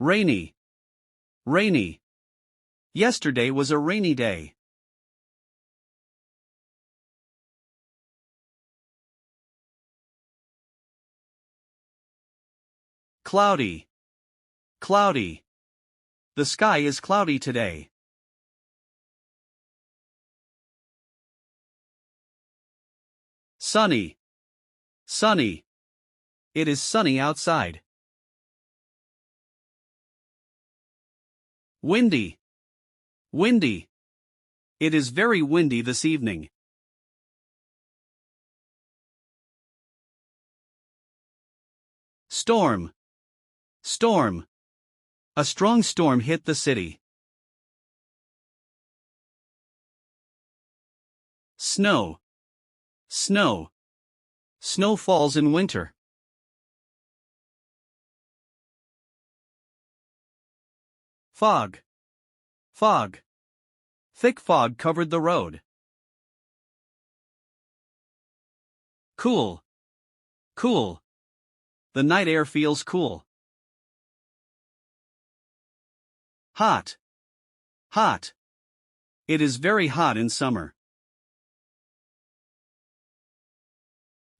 Rainy. Rainy. Yesterday was a rainy day. Cloudy. Cloudy. The sky is cloudy today. Sunny. Sunny. It is sunny outside. Windy. Windy. It is very windy this evening. Storm. Storm. A strong storm hit the city. Snow. Snow. Snow falls in winter. Fog. Fog. Thick fog covered the road. Cool. Cool. The night air feels cool. Hot. Hot. It is very hot in summer.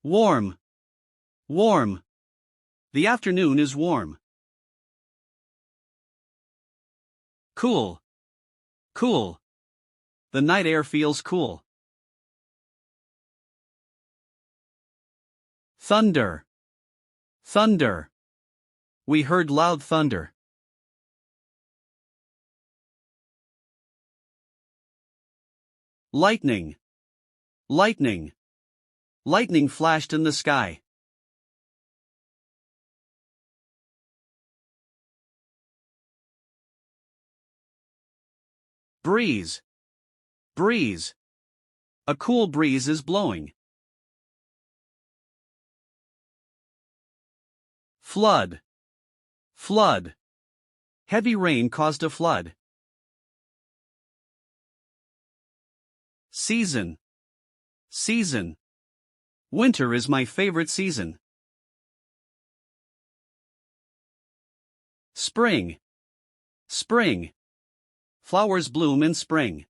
Warm. Warm. The afternoon is warm. Cool. Cool. The night air feels cool. Thunder. Thunder. We heard loud thunder. Lightning. Lightning. Lightning flashed in the sky. Breeze. Breeze. A cool breeze is blowing. Flood. Flood. Heavy rain caused a flood. Season. Season. Winter is my favorite season. Spring. Spring. Flowers bloom in spring.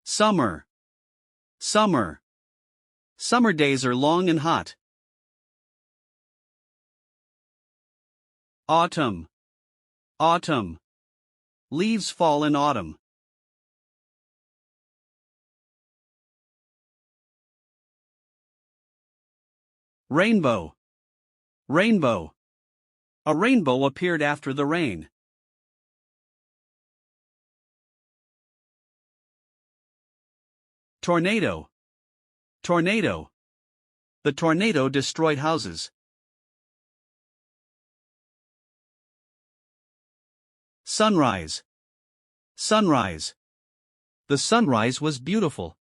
Summer. Summer. Summer days are long and hot. Autumn. Autumn. Leaves fall in autumn. Rainbow. Rainbow. A rainbow appeared after the rain. Tornado. Tornado. The tornado destroyed houses. Sunrise. Sunrise. The sunrise was beautiful.